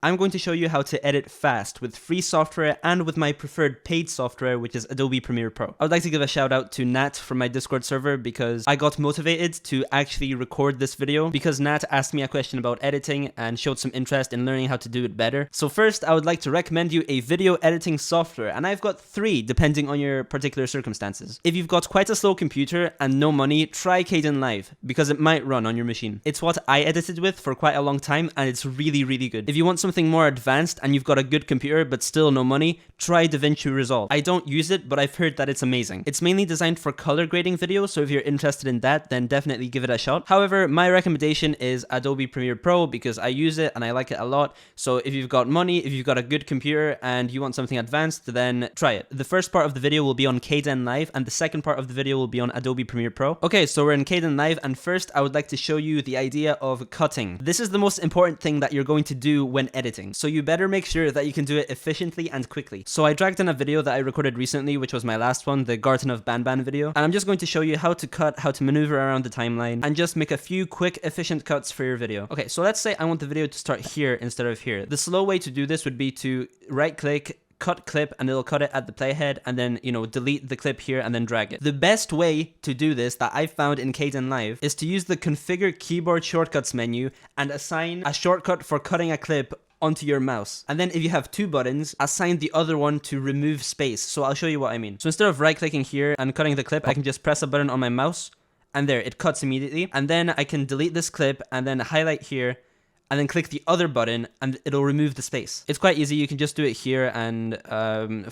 I'm going to show you how to edit fast with free software and with my preferred paid software, which is Adobe Premiere Pro. I would like to give a shout out to Nat from my Discord server because I got motivated to actually record this video because Nat asked me a question about editing and showed some interest in learning how to do it better. So first, I would like to recommend you a video editing software, and I've got 3 depending on your particular circumstances. If you've got quite a slow computer and no money, try Kdenlive because it might run on your machine. It's what I edited with for quite a long time and it's really good. If you want something more advanced and you've got a good computer but still no money, try DaVinci Resolve. I don't use it, but I've heard that it's amazing. It's mainly designed for color grading videos, so if you're interested in that, then definitely give it a shot. However, my recommendation is Adobe Premiere Pro because I use it and I like it a lot. So if you've got money, if you've got a good computer and you want something advanced, then try it. The first part of the video will be on Kdenlive and the second part of the video will be on Adobe Premiere Pro. Okay, so we're in Kdenlive, and first I would like to show you the idea of cutting. This is the most important thing that you're going to do when editing. So you better make sure that you can do it efficiently and quickly. So I dragged in a video that I recorded recently, which was my last one, the Garden of Banban video. And I'm just going to show you how to cut, how to maneuver around the timeline, and just make a few quick, efficient cuts for your video. Okay, so let's say I want the video to start here instead of here. The slow way to do this would be to right click, cut clip, and it'll cut it at the playhead, and then, delete the clip here and then drag it. The best way to do this that I've found in Kdenlive is to use the configure keyboard shortcuts menu and assign a shortcut for cutting a clip onto your mouse. And then if you have 2 buttons, assign the other one to remove space. So I'll show you what I mean. So instead of right clicking here and cutting the clip, I can just press a button on my mouse and there, it cuts immediately. And then I can delete this clip and then highlight here and then click the other button and it'll remove the space. It's quite easy. You can just do it here and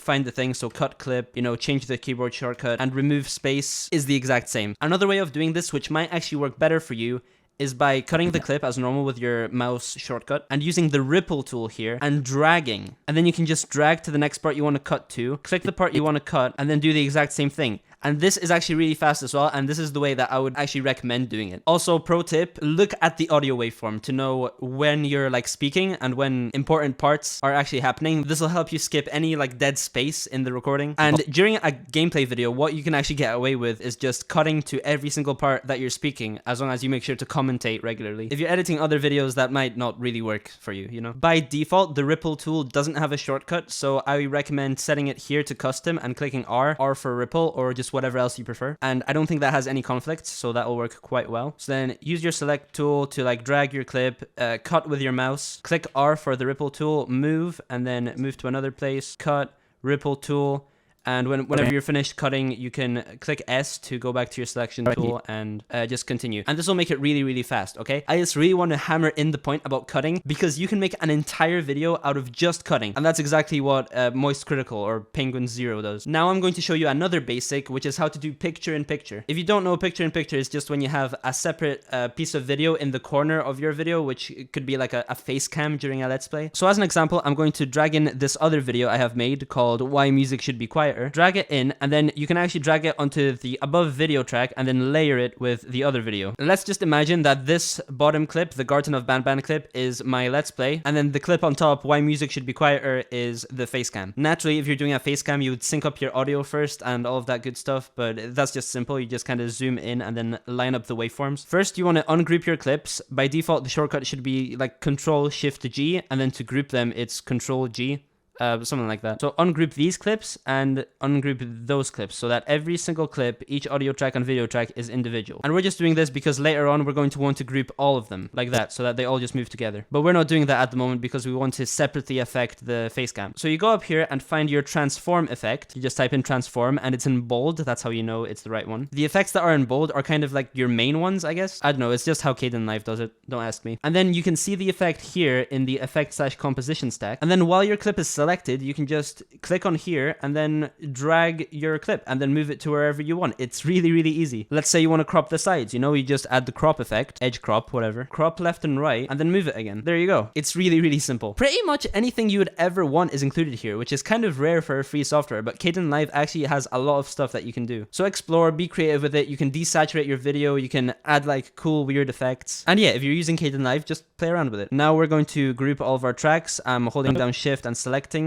find the thing. So cut clip, change the keyboard shortcut, and remove space is the exact same. Another way of doing this, which might actually work better for you, is by cutting the clip as normal with your mouse shortcut and using the ripple tool here and dragging. And then you can just drag to the next part you want to cut to, click the part you want to cut, and then do the exact same thing. And this is actually really fast as well, and this is the way that I would actually recommend doing it. Also, pro tip, look at the audio waveform to know when you're speaking and when important parts are actually happening. This will help you skip any dead space in the recording. And during a gameplay video, what you can actually get away with is just cutting to every single part that you're speaking, as long as you make sure to commentate regularly. If you're editing other videos, that might not really work for you, By default, the ripple tool doesn't have a shortcut, so I recommend setting it here to custom and clicking R for ripple, or just whatever else you prefer. And I don't think that has any conflicts, so that will work quite well. So then use your select tool to drag your clip, cut with your mouse, click R for the ripple tool, move, and then move to another place, cut, ripple tool. And whenever you're finished cutting, you can click S to go back to your selection tool and just continue. And this will make it really fast, okay? I just really want to hammer in the point about cutting because you can make an entire video out of just cutting. And that's exactly what Moist Critical or Penguin Zero does. Now I'm going to show you another basic, which is how to do picture-in-picture. If you don't know, picture-in-picture is just when you have a separate piece of video in the corner of your video, which could be like a face cam during a Let's Play. So as an example, I'm going to drag in this other video I have made called Why Music Should Be Quiet. Drag it in, and then you can actually drag it onto the above video track and then layer it with the other video. Let's just imagine that this bottom clip, the Garden of Banban clip, is my Let's Play, and then the clip on top, Why Music Should Be Quieter, is the facecam. Naturally, if you're doing a facecam, you would sync up your audio first and all of that good stuff, but that's just simple. You just kind of zoom in and then line up the waveforms. First, you want to ungroup your clips. By default, the shortcut should be Control-Shift-G, and then to group them, it's Control-G. Something like that. So ungroup these clips and ungroup those clips so that every single clip, each audio track and video track is individual. And we're just doing this because later on we're going to want to group all of them like that so that they all just move together. But we're not doing that at the moment because we want to separately affect the facecam. So you go up here and find your transform effect. You just type in transform and it's in bold. That's how you know it's the right one. The effects that are in bold are kind of like your main ones, I guess. I don't know. It's just how Kdenlive does it. Don't ask me. And then you can see the effect here in the effect/composition stack. And then while your clip is selected, you can just click on here and then drag your clip and then move it to wherever you want. It's really easy. Let's say you want to crop the sides, you just add the crop effect, edge crop, whatever, crop left and right, and then move it again. There you go. It's really simple. Pretty much anything you would ever want is included here, which is kind of rare for a free software, but Kdenlive actually has a lot of stuff that you can do. So explore, be creative with it. You can desaturate your video, you can add cool weird effects. And yeah, if you're using Kdenlive, just play around with it. Now we're going to group all of our tracks. I'm holding down shift and selecting,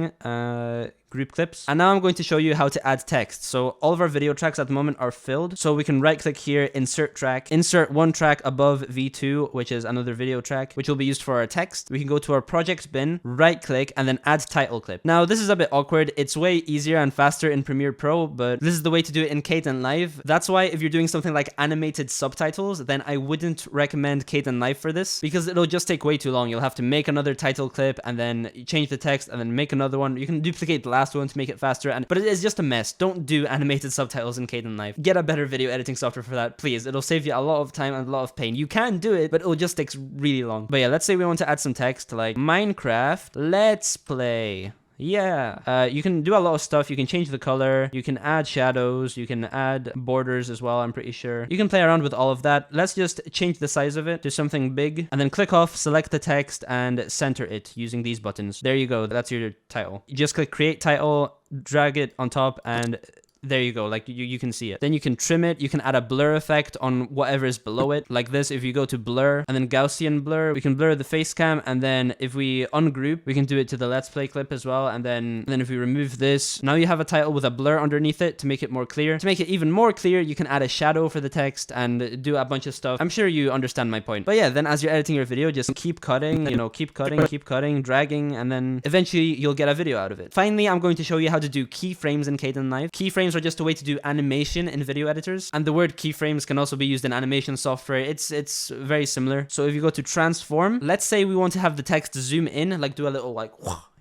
group clips. And now I'm going to show you how to add text. So all of our video tracks at the moment are filled. So we can right click here, insert track, insert one track above V2, which is another video track, which will be used for our text. We can go to our project bin, right click, and then add title clip. Now this is a bit awkward. It's way easier and faster in Premiere Pro, but this is the way to do it in Kdenlive. That's why if you're doing something like animated subtitles, then I wouldn't recommend Kdenlive for this, because it'll just take way too long. You'll have to make another title clip and then change the text and then make another one. You can duplicate the last one to make it faster, but it is just a mess. Don't do animated subtitles in Kdenlive. Get a better video editing software for that, please. It'll save you a lot of time and a lot of pain. You can do it, but it'll just take really long. But yeah, let's say we want to add some text like Minecraft Let's Play. Yeah, you can do a lot of stuff. You can change the color, you can add shadows, you can add borders as well, I'm pretty sure. You can play around with all of that. Let's just change the size of it to something big, and then click off, select the text, and center it using these buttons. There you go, that's your title. You just click create title, drag it on top, and there you go, like you can see it. Then you can trim it, you can add a blur effect on whatever is below it, like this. If you go to blur and then Gaussian blur, we can blur the face cam, and then if we ungroup, we can do it to the Let's Play clip as well. And then if we remove this, now you have a title with a blur underneath it to make it more clear. To make it even more clear, you can add a shadow for the text and do a bunch of stuff. I'm sure you understand my point. But yeah, then as you're editing your video, just keep cutting, you know, keep cutting, dragging, and then eventually you'll get a video out of it. Finally, I'm going to show you how to do keyframes in Kdenlive. Keyframes are just a way to do animation in video editors, and the word keyframes can also be used in animation software. It's very similar. So if you go to transform, let's say we want to have the text zoom in, like do a little like,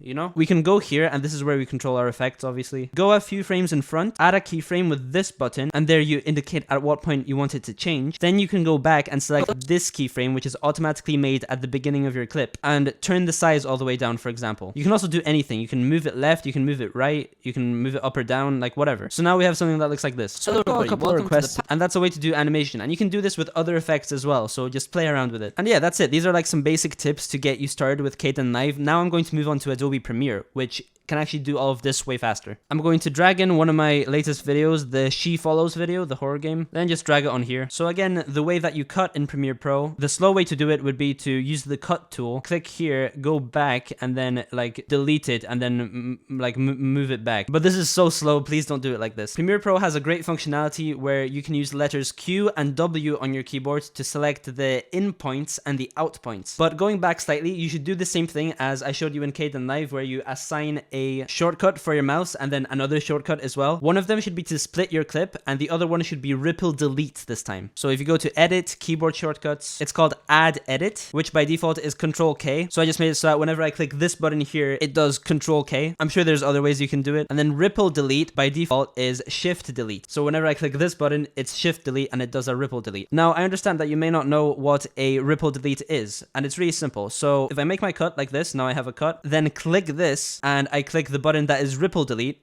you know, we can go here, and this is where we control our effects, obviously. Go a few frames in front, add a keyframe with this button, and there you indicate at what point you want it to change. Then you can go back and select this keyframe, which is automatically made at the beginning of your clip, and turn the size all the way down, for example. You can also do anything. You can move it left, you can move it right, you can move it up or down, like whatever. So now we have something that looks like this. So a couple of requests, and that's a way to do animation. And you can do this with other effects as well, so just play around with it. And yeah, that's it. These are like some basic tips to get you started with Kdenlive. Now I'm going to move on to Adobe Premiere, which can actually do all of this way faster. I'm going to drag in one of my latest videos, the She Follows video, the horror game, then just drag it on here. So again, the way that you cut in Premiere Pro, the slow way to do it would be to use the cut tool, click here, go back, and then like delete it, and then move it back. But this is so slow, please don't do it like this. Premiere Pro has a great functionality where you can use letters Q and W on your keyboard to select the in points and the out points. But going back slightly, you should do the same thing as I showed you in Kdenlive, where you assign a shortcut for your mouse and then another shortcut as well. One of them should be to split your clip, and the other one should be ripple delete this time. So if you go to edit, keyboard shortcuts, it's called add edit, which by default is Control K. So I just made it so that whenever I click this button here, it does Control K. I'm sure there's other ways you can do it. And then ripple delete by default is Shift delete. So whenever I click this button, it's Shift delete and it does a ripple delete. Now I understand that you may not know what a ripple delete is, and it's really simple. So if I make my cut like this, now I have a cut, then click this and I click the button that is ripple delete,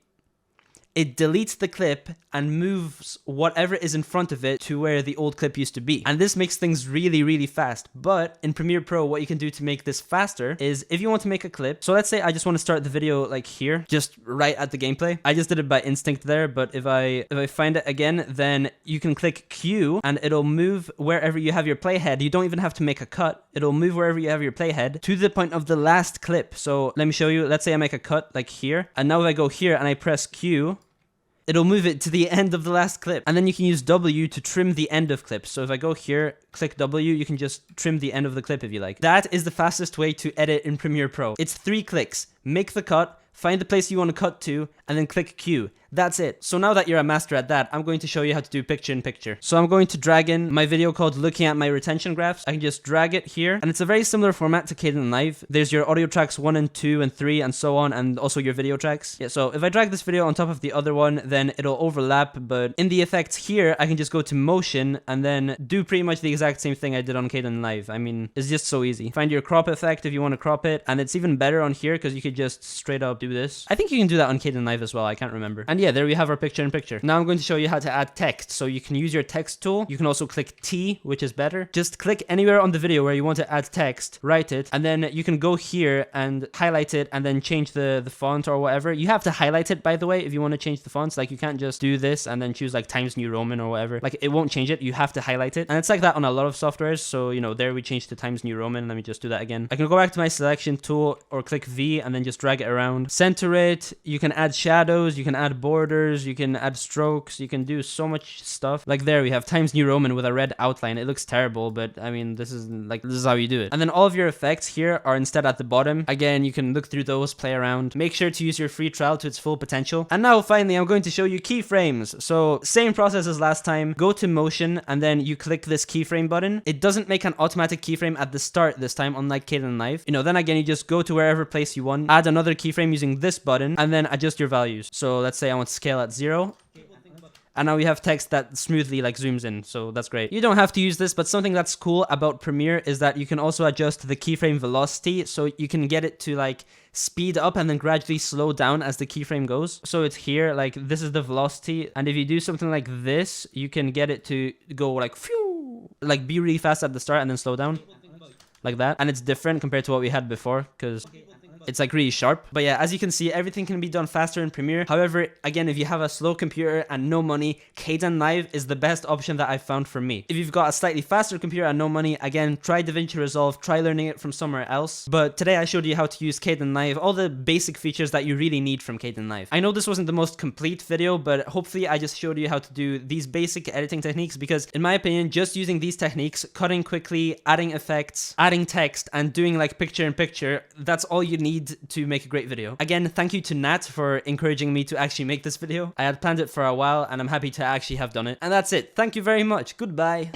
it deletes the clip and moves whatever is in front of it to where the old clip used to be. And this makes things really, really fast. But in Premiere Pro, what you can do to make this faster is if you want to make a clip. So let's say I just want to start the video like here, just right at the gameplay. I just did it by instinct there, but if I find it again, then you can click Q and it'll move wherever you have your playhead. You don't even have to make a cut. It'll move wherever you have your playhead to the point of the last clip. So let me show you. Let's say I make a cut like here. And now if I go here and I press Q, it'll move it to the end of the last clip. And then you can use W to trim the end of clips. So if I go here, click W, you can just trim the end of the clip if you like. That is the fastest way to edit in Premiere Pro. It's 3 clicks. Make the cut, find the place you want to cut to, and then click Q. That's it. So now that you're a master at that, I'm going to show you how to do picture-in-picture. So I'm going to drag in my video called Looking at My Retention Graphs. I can just drag it here, and it's a very similar format to Kdenlive. There's your audio tracks 1 and 2 and 3 and so on, and also your video tracks. Yeah, so if I drag this video on top of the other one, then it'll overlap, but in the effects here, I can just go to motion and then do pretty much the exact same thing I did on Kdenlive. I mean, it's just so easy. Find your crop effect if you want to crop it, and it's even better on here because you could just straight up do this. I think you can do that on Kdenlive as well, I can't remember. And yeah, yeah, there we have our picture in picture. Now I'm going to show you how to add text. So you can use your text tool. You can also click T, which is better. Just click anywhere on the video where you want to add text, write it, and then you can go here and highlight it and then change the font or whatever. You have to highlight it, by the way, if you want to change the fonts. Like, you can't just do this and then choose like Times New Roman or whatever. Like, it won't change it. You have to highlight it. And it's like that on a lot of softwares. So, you know, there we changed to Times New Roman. Let me just do that again. I can go back to my selection tool or click V and then just drag it around. Center it. You can add shadows. You can add borders. You can add strokes. You can do so much stuff. Like, there we have Times New Roman with a red outline. It looks terrible, but I mean, this is how you do it. And then all of your effects here are instead at the bottom. Again, you can look through those, play around. Make sure to use your free trial to its full potential. And now finally, I'm going to show you keyframes. So same process as last time. Go to motion and then you click this keyframe button. It doesn't make an automatic keyframe at the start this time, unlike Kdenlive. You know, then again, you just go to wherever place you want, add another keyframe using this button, and then adjust your values. So let's say I want scale at 0. And now we have text that smoothly like zooms in, so that's great. You don't have to use this, but something that's cool about Premiere is that you can also adjust the keyframe velocity, so you can get it to like speed up and then gradually slow down as the keyframe goes. So it's here, like this is the velocity, and if you do something like this, you can get it to go like phew, like be really fast at the start and then slow down like that. And it's different compared to what we had before because it's like really sharp. But yeah, as you can see, everything can be done faster in Premiere. However, again, if you have a slow computer and no money, Kdenlive is the best option that I've found for me. If you've got a slightly faster computer and no money, again, try DaVinci Resolve, try learning it from somewhere else. But today I showed you how to use Kdenlive, all the basic features that you really need from Kdenlive. I know this wasn't the most complete video, but hopefully I just showed you how to do these basic editing techniques, because in my opinion, just using these techniques, cutting quickly, adding effects, adding text, and doing like picture-in-picture, that's all you need to make a great video. Again, thank you to Nat for encouraging me to actually make this video. I had planned it for a while and I'm happy to actually have done it. And that's it. Thank you very much. Goodbye.